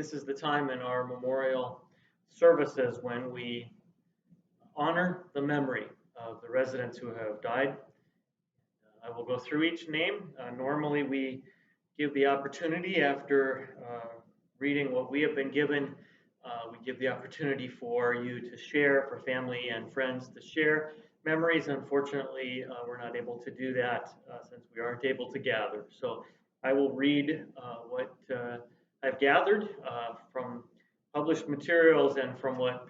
This is the time in our memorial services when we honor the memory of the residents who have died. I will go through each name. Normally we give the opportunity after reading what we have been given. We give the opportunity for you to share, for family and friends to share memories. Unfortunately, we're not able to do that since we aren't able to gather. So I will read what I've gathered from published materials and from what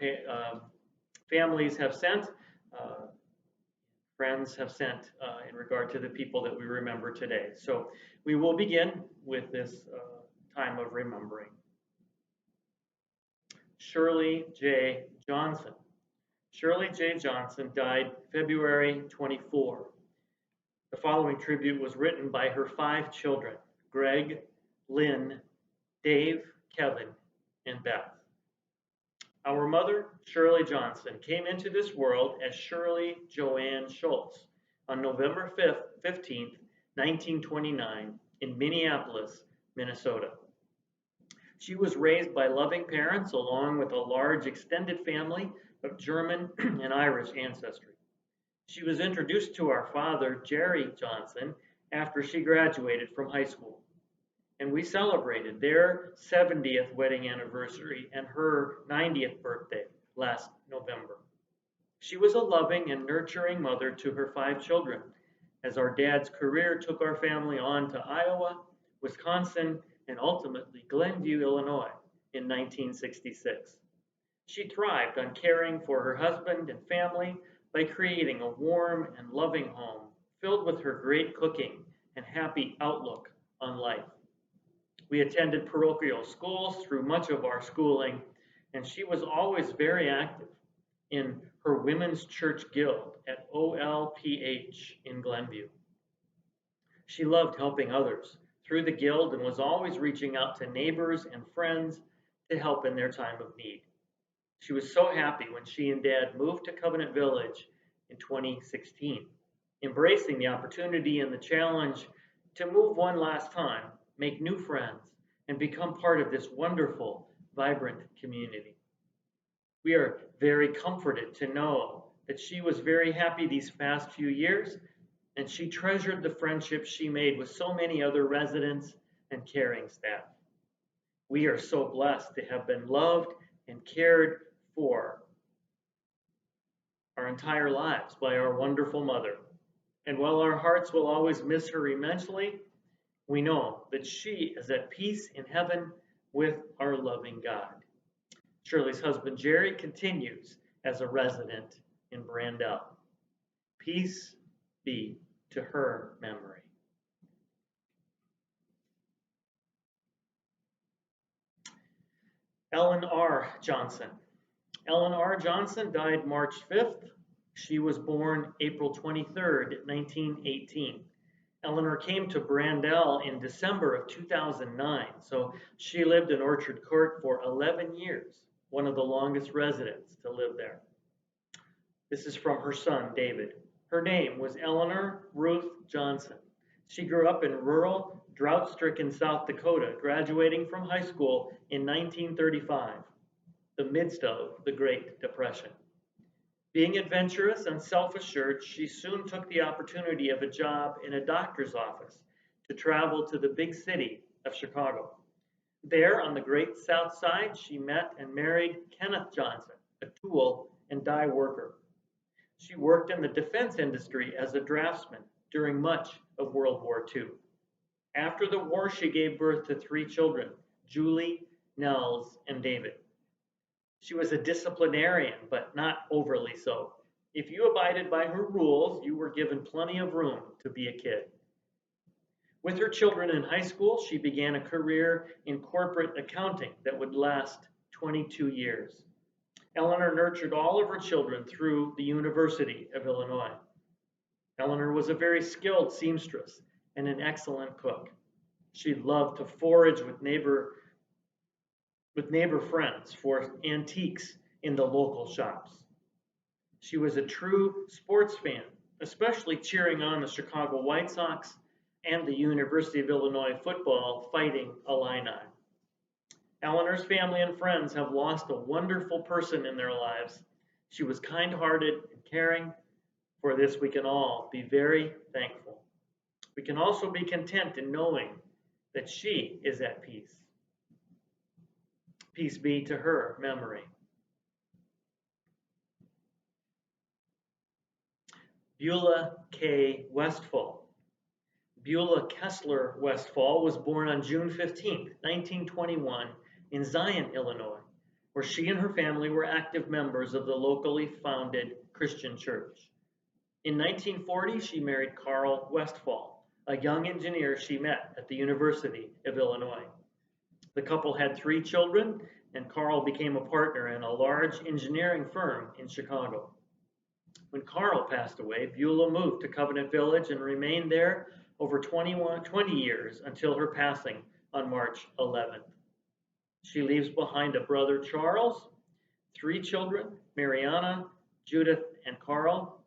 families have sent, friends have sent in regard to the people that we remember today. So we will begin with this time of remembering. Shirley J. Johnson. Shirley J. Johnson died February 24. The following tribute was written by her 5 children, Greg, Lynn, Dave, Kevin, and Beth. Our mother, Shirley Johnson, came into this world as Shirley Joanne Schultz on November 15th, 1929, in Minneapolis, Minnesota. She was raised by loving parents along with a large extended family of German and Irish ancestry. She was introduced to our father, Jerry Johnson, after she graduated from high school. And we celebrated their 70th wedding anniversary and her 90th birthday last November. She was a loving and nurturing mother to her 5 children, as our dad's career took our family on to Iowa, Wisconsin, and ultimately Glenview, Illinois in 1966. She thrived on caring for her husband and family by creating a warm and loving home filled with her great cooking and happy outlook on life. We attended parochial schools through much of our schooling, and she was always very active in her Women's Church Guild at OLPH in Glenview. She loved helping others through the guild and was always reaching out to neighbors and friends to help in their time of need. She was so happy when she and Dad moved to Covenant Village in 2016, embracing the opportunity and the challenge to move one last time, make new friends, and become part of this wonderful, vibrant community. We are very comforted to know that she was very happy these past few years, and she treasured the friendships she made with so many other residents and caring staff. We are so blessed to have been loved and cared for our entire lives by our wonderful mother. And while our hearts will always miss her immensely, we know that she is at peace in heaven with our loving God. Shirley's husband, Jerry, continues as a resident in Brandell. Peace be to her memory. Ellen R. Johnson. Ellen R. Johnson died March 5th. She was born April 23rd, 1918. Eleanor came to Brandell in December of 2009, so she lived in Orchard Court for 11 years, one of the longest residents to live there. This is from her son, David. Her name was Eleanor Ruth Johnson. She grew up in rural, drought-stricken South Dakota, graduating from high school in 1935, the midst of the Great Depression. Being adventurous and self-assured, she soon took the opportunity of a job in a doctor's office to travel to the big city of Chicago. There, on the Great South Side, she met and married Kenneth Johnson, a tool and die worker. She worked in the defense industry as a draftsman during much of World War II. After the war, she gave birth to 3 children, Julie, Nels, and David. She was a disciplinarian, but not overly so. If you abided by her rules, you were given plenty of room to be a kid. With her children in high school, she began a career in corporate accounting that would last 22 years. Eleanor nurtured all of her children through the University of Illinois. Eleanor was a very skilled seamstress and an excellent cook. She loved to forage with neighbor friends for antiques in the local shops. She was a true sports fan, especially cheering on the Chicago White Sox and the University of Illinois football Fighting Illini. Eleanor's family and friends have lost a wonderful person in their lives. She was kind-hearted and caring. For this, we can all be very thankful. We can also be content in knowing that she is at peace. Peace be to her memory. Beulah K. Westphal. Beulah Kessler Westphal was born on June 15, 1921, in Zion, Illinois, where she and her family were active members of the locally founded Christian church. In 1940, she married Carl Westphal, a young engineer she met at the University of Illinois. The couple had 3 children, and Carl became a partner in a large engineering firm in Chicago. When Carl passed away, Beulah moved to Covenant Village and remained there over 20 years until her passing on March 11th. She leaves behind a brother, Charles, 3 children, Mariana, Judith, and Carl,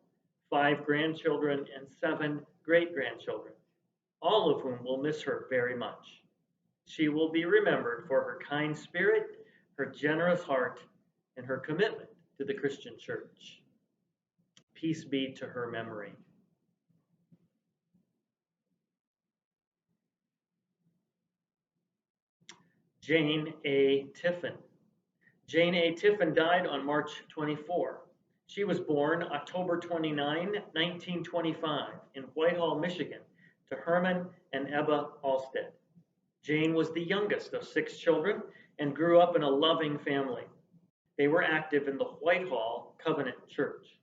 5 grandchildren, and 7 great-grandchildren, all of whom will miss her very much. She will be remembered for her kind spirit, her generous heart, and her commitment to the Christian church. Peace be to her memory. Jane A. Tiffin. Jane A. Tiffin died on March 24. She was born October 29, 1925, in Whitehall, Michigan, to Herman and Ebba Alstead. Jane was the youngest of 6 children and grew up in a loving family. They were active in the Whitehall Covenant Church.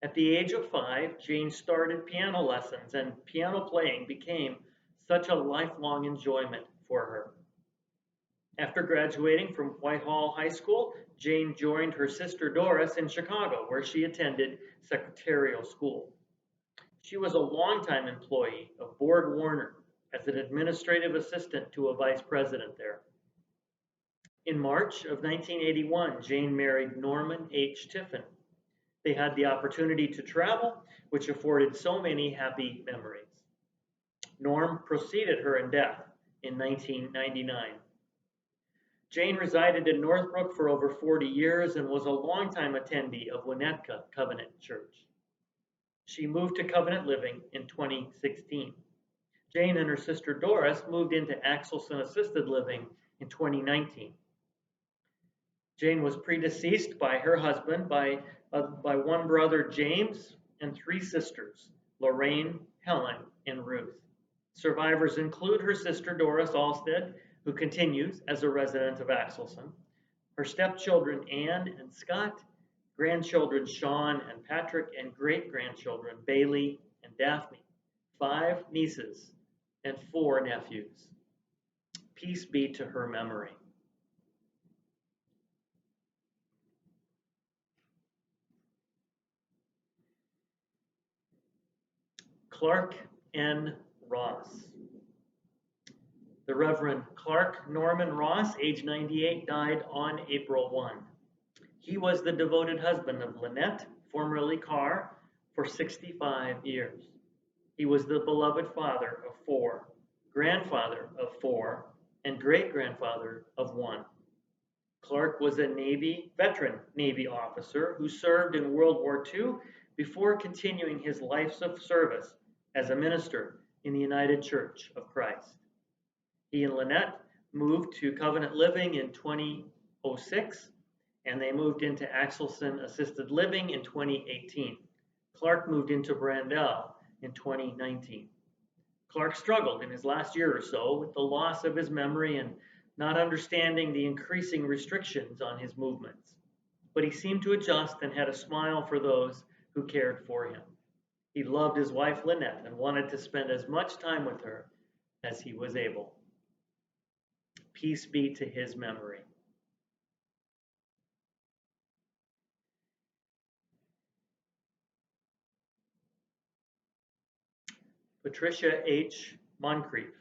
At the age of 5, Jane started piano lessons, and piano playing became such a lifelong enjoyment for her. After graduating from Whitehall High School, Jane joined her sister Doris in Chicago, where she attended secretarial school. She was a longtime employee of Board Warner as an administrative assistant to a vice president there. In March of 1981, Jane married Norman H. Tiffin. They had the opportunity to travel, which afforded so many happy memories. Norm preceded her in death in 1999. Jane resided in Northbrook for over 40 years and was a longtime attendee of Winnetka Covenant Church. She moved to Covenant Living in 2016. Jane and her sister Doris moved into Axelson Assisted Living in 2019. Jane was predeceased by her husband, by one brother, James, and 3 sisters, Lorraine, Helen, and Ruth. Survivors include her sister Doris Alstead, who continues as a resident of Axelson, her stepchildren Anne and Scott, grandchildren Sean and Patrick, and great-grandchildren Bailey and Daphne, 5 nieces, and 4 nephews. Peace be to her memory. Clark N. Ross. The Reverend Clark Norman Ross, age 98, died on April 1. He was the devoted husband of Lynette, formerly Carr, for 65 years. He was the beloved father of 4, grandfather of 4, and great-grandfather of 1. Clark was a veteran Navy officer who served in World War II before continuing his life of service as a minister in the United Church of Christ. He and Lynette moved to Covenant Living in 2006, and they moved into Axelson Assisted Living in 2018. Clark moved into Brandell in 2019. Clark struggled in his last year or so with the loss of his memory and not understanding the increasing restrictions on his movements. But he seemed to adjust and had a smile for those who cared for him. He loved his wife Lynette and wanted to spend as much time with her as he was able. Peace be to his memory. Patricia H. Moncrief.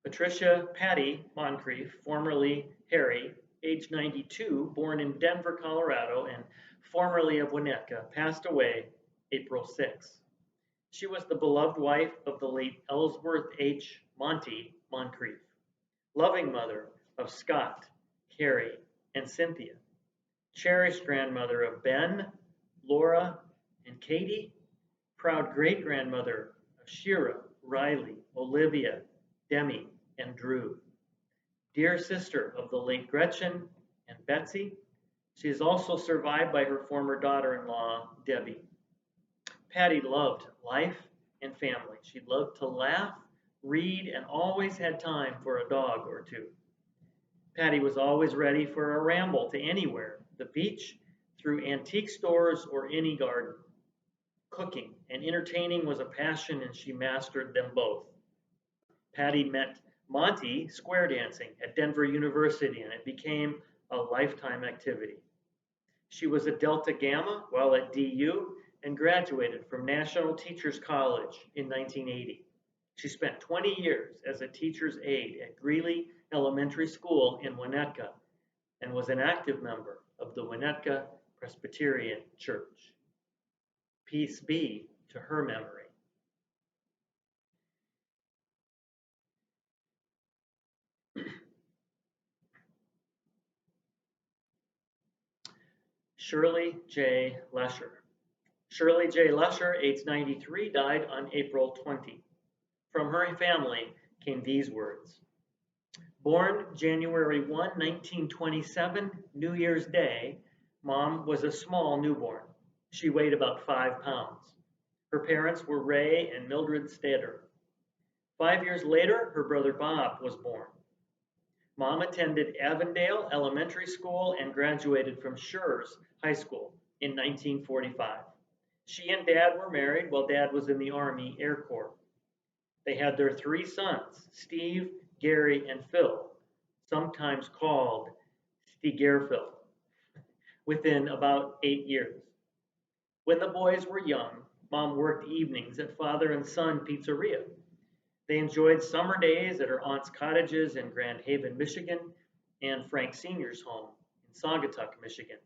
Patricia Patty Moncrief, formerly Harry, age 92, born in Denver, Colorado, and formerly of Winnetka, passed away April 6. She was the beloved wife of the late Ellsworth H. Monty Moncrief, loving mother, of Scott, Carrie, and Cynthia, cherished grandmother of Ben, Laura, and Katie, proud great-grandmother of Shira, Riley, Olivia, Demi, and Drew, dear sister of the late Gretchen and Betsy. She is also survived by her former daughter-in-law, Debbie. Patty loved life and family. She loved to laugh, read, and always had time for a dog or two. Patty was always ready for a ramble to anywhere, the beach, through antique stores, or any garden. Cooking and entertaining was a passion, and she mastered them both. Patty met Monty square dancing at Denver University, and it became a lifetime activity. She was a Delta Gamma while at DU and graduated from National Teachers College in 1980. She spent 20 years as a teacher's aide at Greeley Elementary School in Winnetka and was an active member of the Winnetka Presbyterian Church. Peace be to her memory. Shirley J. Lesher. Shirley J. Lesher, age 93, died on April 20. From her family came these words. Born January 1, 1927, New Year's Day, Mom was a small newborn. She weighed about 5 pounds. Her parents were Ray and Mildred Stader. 5 years later, her brother Bob was born. Mom attended Avondale Elementary School and graduated from Schurz High School in 1945. She and Dad were married while Dad was in the Army Air Corps. They had their 3 sons, Steve, Gary, and Phil, sometimes called Stegerphil, within about 8 years. When the boys were young, Mom worked evenings at father and son pizzeria. They enjoyed summer days at her aunt's cottages in Grand Haven, Michigan, and Frank Sr.'s home in Saugatuck, Michigan.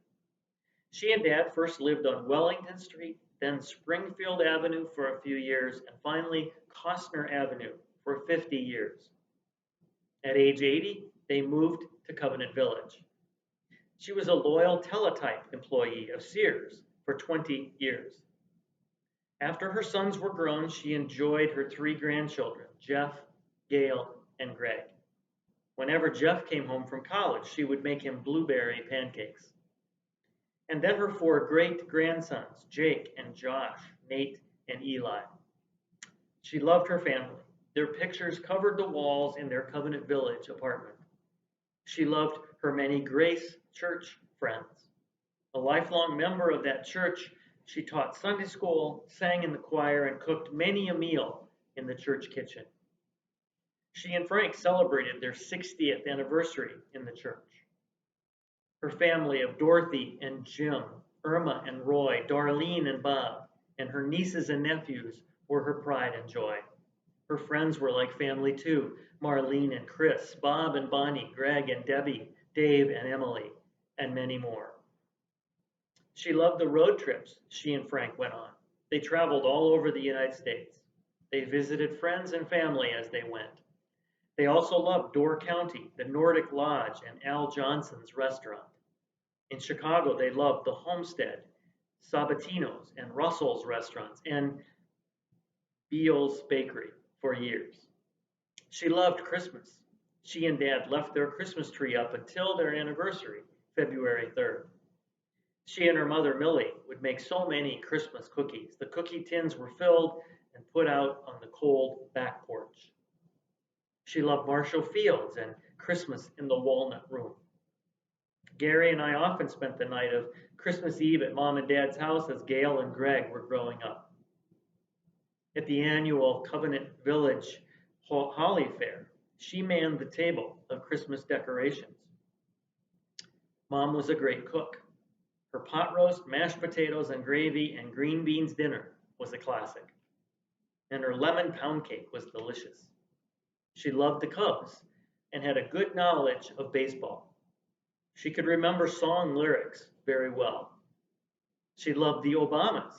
She and Dad first lived on Wellington Street, then Springfield Avenue for a few years, and finally Costner Avenue for 50 years. At age 80, they moved to Covenant Village. She was a loyal teletype employee of Sears for 20 years. After her sons were grown, she enjoyed her 3 grandchildren, Jeff, Gail, and Greg. Whenever Jeff came home from college, she would make him blueberry pancakes. And then her 4 great-grandsons, Jake and Josh, Nate, and Eli. She loved her family. Their pictures covered the walls in their Covenant Village apartment. She loved her many Grace Church friends. A lifelong member of that church, she taught Sunday school, sang in the choir, and cooked many a meal in the church kitchen. She and Frank celebrated their 60th anniversary in the church. Her family of Dorothy and Jim, Irma and Roy, Darlene and Bob, and her nieces and nephews were her pride and joy. Her friends were like family too, Marlene and Chris, Bob and Bonnie, Greg and Debbie, Dave and Emily, and many more. She loved the road trips she and Frank went on. They traveled all over the United States. They visited friends and family as they went. They also loved Door County, the Nordic Lodge, and Al Johnson's restaurant. In Chicago, they loved the Homestead, Sabatino's, and Russell's restaurants, and Beale's Bakery for years. She loved Christmas. She and Dad left their Christmas tree up until their anniversary, February 3rd. She and her mother, Millie, would make so many Christmas cookies. The cookie tins were filled and put out on the cold back porch. She loved Marshall Fields and Christmas in the Walnut Room. Gary and I often spent the night of Christmas Eve at Mom and Dad's house as Gail and Greg were growing up. At the annual Covenant Village Holly Fair, she manned the table of Christmas decorations. Mom was a great cook. Her pot roast, mashed potatoes and gravy, and green beans dinner was a classic. And her lemon pound cake was delicious. She loved the Cubs and had a good knowledge of baseball. She could remember song lyrics very well. She loved the Obamas.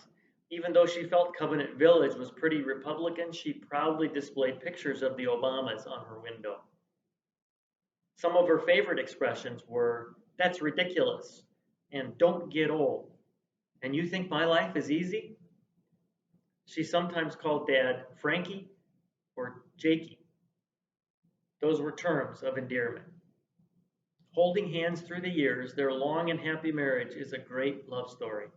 Even though she felt Covenant Village was pretty Republican, she proudly displayed pictures of the Obamas on her window. Some of her favorite expressions were, "That's ridiculous," and "Don't get old," and "You think my life is easy?" She sometimes called Dad Frankie or Jakey. Those were terms of endearment. Holding hands through the years, their long and happy marriage is a great love story.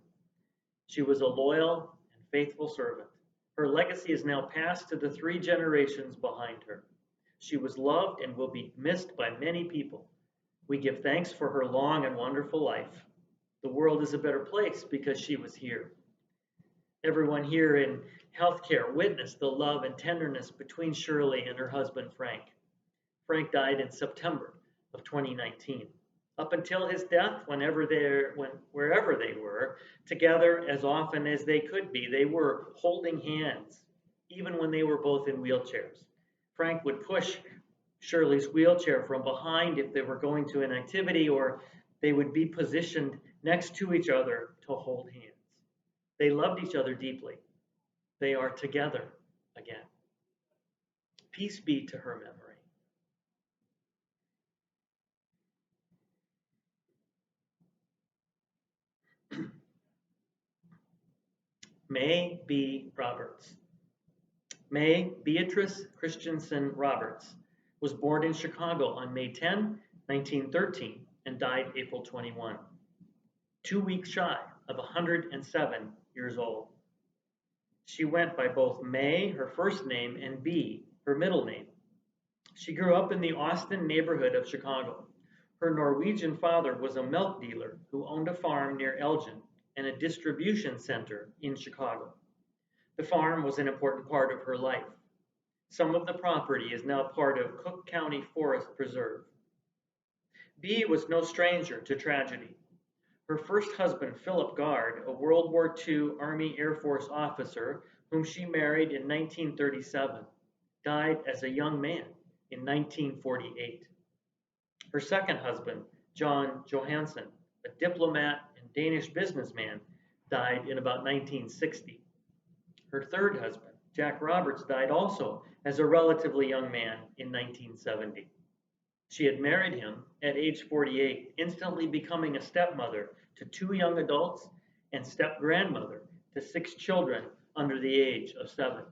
She was a loyal and faithful servant. Her legacy is now passed to the 3 generations behind her. She was loved and will be missed by many people. We give thanks for her long and wonderful life. The world is a better place because she was here. Everyone here in healthcare witnessed the love and tenderness between Shirley and her husband, Frank. Frank died in September of 2019. Up until his death, wherever they were, together as often as they could be, they were holding hands, even when they were both in wheelchairs. Frank would push Shirley's wheelchair from behind if they were going to an activity, or they would be positioned next to each other to hold hands. They loved each other deeply. They are together again. Peace be to her memory. May B. Roberts. May Beatrice Christensen Roberts was born in Chicago on May 10, 1913, and died April 21, 2 weeks shy of 107 years old. She went by both May, her first name, and B, her middle name. She grew up in the Austin neighborhood of Chicago. Her Norwegian father was a milk dealer who owned a farm near Elgin and a distribution center in Chicago. The farm was an important part of her life. Some of the property is now part of Cook County Forest Preserve. B was no stranger to tragedy. Her first husband, Philip Gard, a World War II Army Air Force officer whom she married in 1937, died as a young man in 1948. Her second husband, John Johansen, a diplomat and Danish businessman, died in about 1960. Her third husband, Jack Roberts, died also as a relatively young man in 1970. She had married him at age 48, instantly becoming a stepmother to 2 young adults and step-grandmother to 6 children under the age of 7.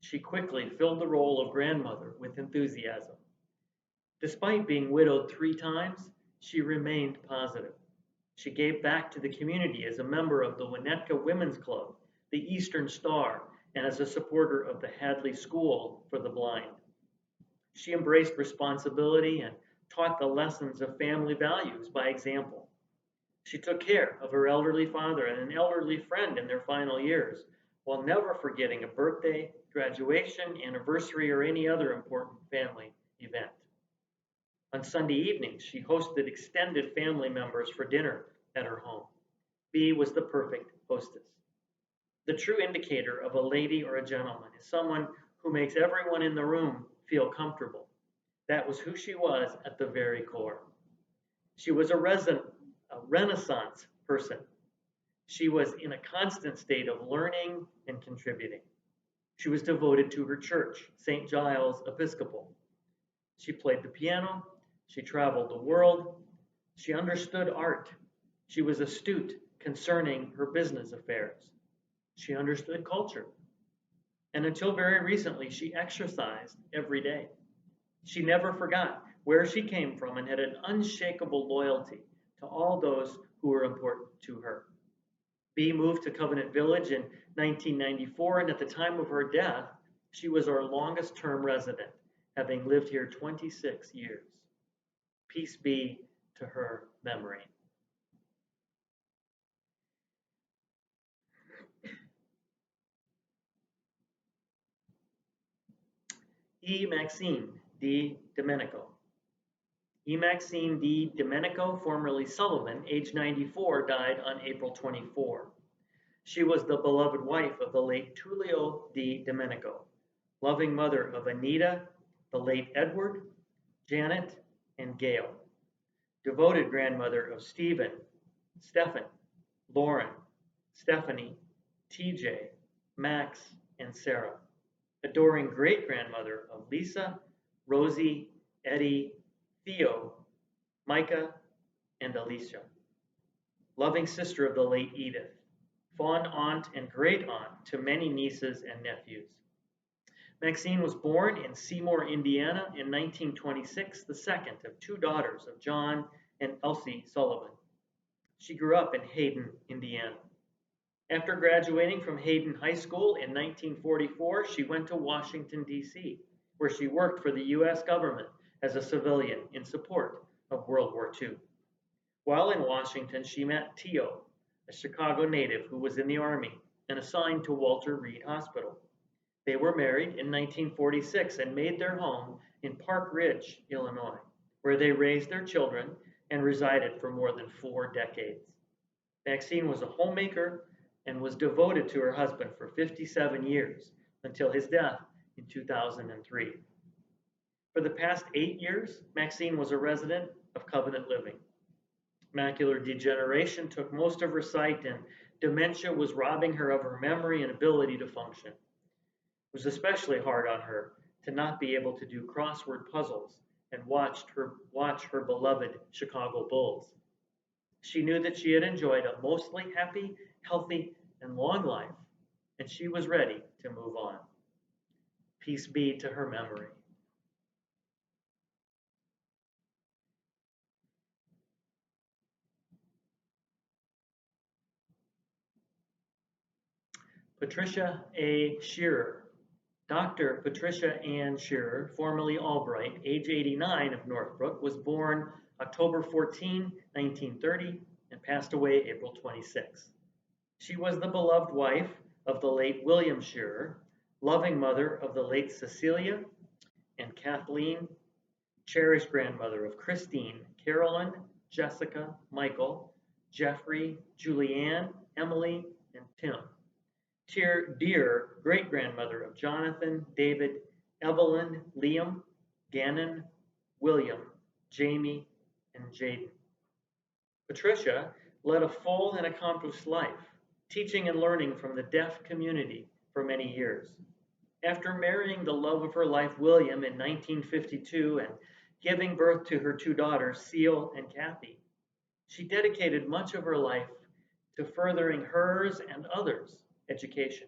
She quickly filled the role of grandmother with enthusiasm. Despite being widowed 3 times, she remained positive. She gave back to the community as a member of the Winnetka Women's Club, the Eastern Star, and as a supporter of the Hadley School for the Blind. She embraced responsibility and taught the lessons of family values by example. She took care of her elderly father and an elderly friend in their final years, while never forgetting a birthday, graduation, anniversary, or any other important family event. On Sunday evenings, she hosted extended family members for dinner at her home. B was the perfect hostess. The true indicator of a lady or a gentleman is someone who makes everyone in the room feel comfortable. That was who she was at the very core. She was a Renaissance person. She was in a constant state of learning and contributing. She was devoted to her church, St. Giles Episcopal. She played the piano. She traveled the world. She understood art. She was astute concerning her business affairs. She understood culture. And until very recently, she exercised every day. She never forgot where she came from and had an unshakable loyalty to all those who were important to her. B moved to Covenant Village in 1994, and at the time of her death, she was our longest term resident, having lived here 26 years. Peace be to her memory. E. Maxine D. Domenico. E. Maxine D. Domenico, formerly Sullivan, age 94, died on April 24. She was the beloved wife of the late Tullio D. Domenico, loving mother of Anita, the late Edward, Janet, and Gail, devoted grandmother of Stephen, Stephen, Lauren, Stephanie, TJ, Max, and Sarah, adoring great-grandmother of Lisa, Rosie, Eddie, Theo, Micah, and Alicia. Loving sister of the late Edith, fond aunt and great aunt to many nieces and nephews. Maxine was born in Seymour, Indiana in 1926, the second of two daughters of John and Elsie Sullivan. She grew up in Hayden, Indiana. After graduating from Hayden High School in 1944, she went to Washington, D.C., where she worked for the U.S. government as a civilian in support of World War II. While in Washington, she met Theo, a Chicago native who was in the Army and assigned to Walter Reed Hospital. They were married in 1946 and made their home in Park Ridge, Illinois, where they raised their children and resided for more than 4 decades. Maxine was a homemaker and was devoted to her husband for 57 years until his death in 2003. For the past 8 years, Maxine was a resident of Covenant Living. Macular degeneration took most of her sight, and dementia was robbing her of her memory and ability to function. It was especially hard on her to not be able to do crossword puzzles and watch her beloved Chicago Bulls. She knew that she had enjoyed a mostly happy, healthy, and long life, and she was ready to move on. Peace be to her memory. Patricia A. Shearer. Dr. Patricia Ann Shearer, formerly Albright, age 89, of Northbrook, was born October 14, 1930, and passed away April 26. She was the beloved wife of the late William Shearer, loving mother of the late Cecilia and Kathleen, cherished grandmother of Christine, Carolyn, Jessica, Michael, Jeffrey, Julianne, Emily, and Tim. Dear great-grandmother of Jonathan, David, Evelyn, Liam, Gannon, William, Jamie, and Jaden. Patricia led a full and accomplished life, teaching and learning from the deaf community for many years. After marrying the love of her life, William, in 1952 and giving birth to her 2 daughters, Seal and Kathy, she dedicated much of her life to furthering hers and others' education.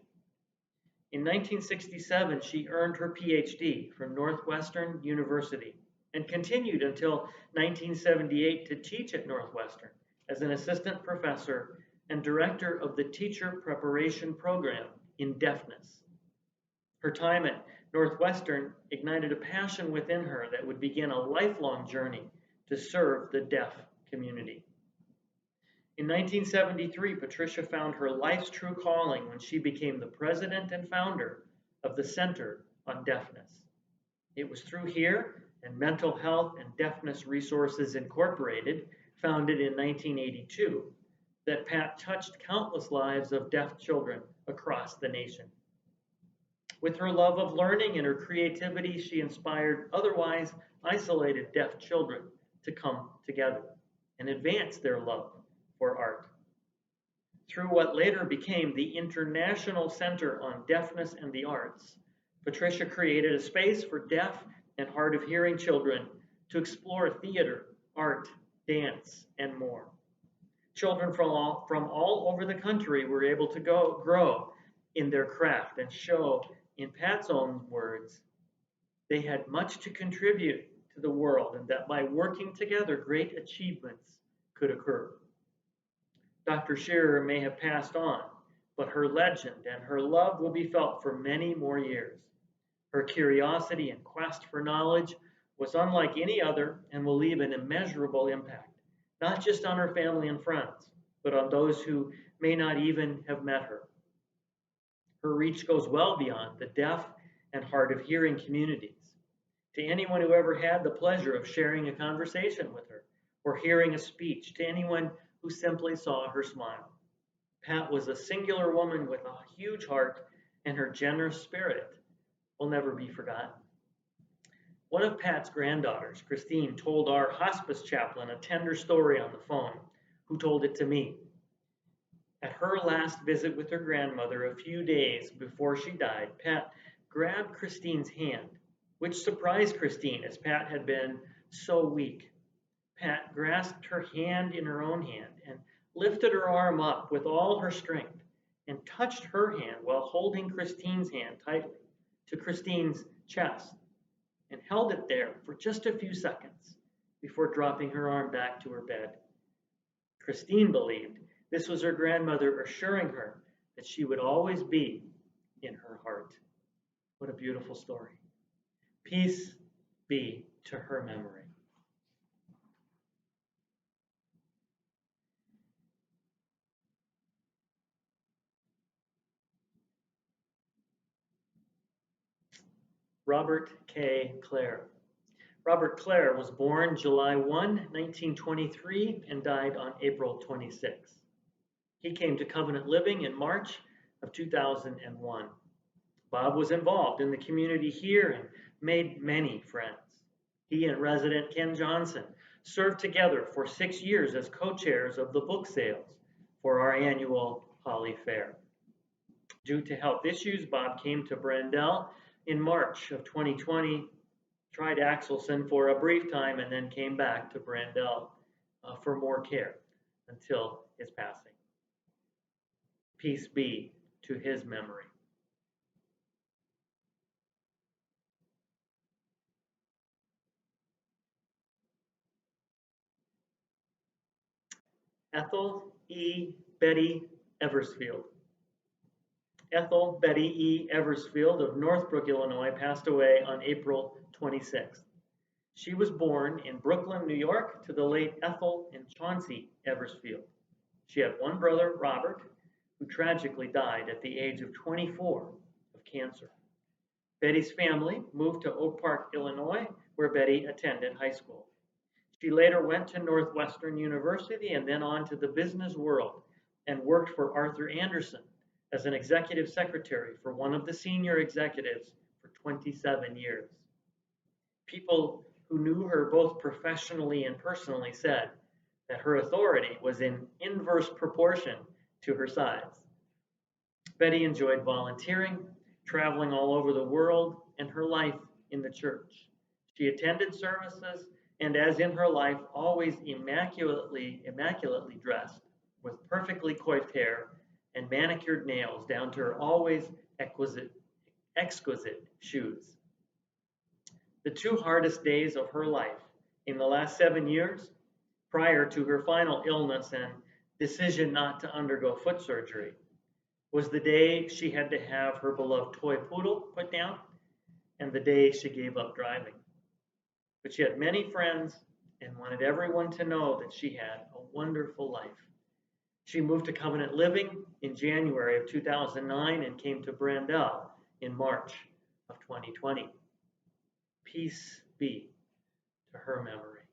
In 1967, she earned her PhD from Northwestern University and continued until 1978 to teach at Northwestern as an assistant professor and director of the Teacher Preparation Program in Deafness. Her time at Northwestern ignited a passion within her that would begin a lifelong journey to serve the deaf community. In 1973, Patricia found her life's true calling when she became the president and founder of the Center on Deafness. It was through here and Mental Health and Deafness Resources Incorporated, founded in 1982, that Pat touched countless lives of deaf children across the nation. With her love of learning and her creativity, she inspired otherwise isolated deaf children to come together and advance their love for art. Through what later became the International Center on Deafness and the Arts, Patricia created a space for deaf and hard of hearing children to explore theater, art, dance, and more. Children from all over the country were able to grow in their craft and show, in Pat's own words, they had much to contribute to the world and that by working together, great achievements could occur. Dr. Shearer may have passed on, but her legend and her love will be felt for many more years. Her curiosity and quest for knowledge was unlike any other and will leave an immeasurable impact, not just on her family and friends, but on those who may not even have met her. Her reach goes well beyond the deaf and hard of hearing communities. To anyone who ever had the pleasure of sharing a conversation with her or hearing a speech, to anyone who simply saw her smile. Pat was a singular woman with a huge heart, and her generous spirit will never be forgotten. One of Pat's granddaughters, Christine, told our hospice chaplain a tender story on the phone, who told it to me. At her last visit with her grandmother a few days before she died, Pat grabbed Christine's hand, which surprised Christine, as Pat had been so weak. Pat grasped her hand in her own hand and lifted her arm up with all her strength and touched her hand while holding Christine's hand tightly to Christine's chest and held it there for just a few seconds before dropping her arm back to her bed. Christine believed this was her grandmother assuring her that she would always be in her heart. What a beautiful story. Peace be to her memory. Robert K. Clare. Robert Clare was born July 1, 1923, and died on April 26. He came to Covenant Living in March of 2001. Bob was involved in the community here and made many friends. He and resident Ken Johnson served together for 6 years as co-chairs of the book sales for our annual Holly Fair. Due to health issues, Bob came to Brandell in March of 2020, tried Axelson for a brief time, and then came back to Brandell for more care until his passing. Peace be to his memory. Ethel E. Betty Eversfield. Ethel Betty E. Eversfield of Northbrook, Illinois, passed away on April 26th. She was born in Brooklyn, New York, to the late Ethel and Chauncey Eversfield. She had one brother, Robert, who tragically died at the age of 24 of cancer. Betty's family moved to Oak Park, Illinois, where Betty attended high school. She later went to Northwestern University and then on to the business world and worked for Arthur Andersen as an executive secretary for one of the senior executives for 27 years. People who knew her both professionally and personally said that her authority was in inverse proportion to her size. Betty enjoyed volunteering, traveling all over the world, and her life in the church. She attended services and, as in her life, always immaculately dressed with perfectly coiffed hair and manicured nails down to her always exquisite shoes. The two hardest days of her life in the last 7 years, prior to her final illness and decision not to undergo foot surgery, was the day she had to have her beloved toy poodle put down and the day she gave up driving. But she had many friends and wanted everyone to know that she had a wonderful life. She moved to Covenant Living in January of 2009 and came to Brandell in March of 2020. Peace be to her memory.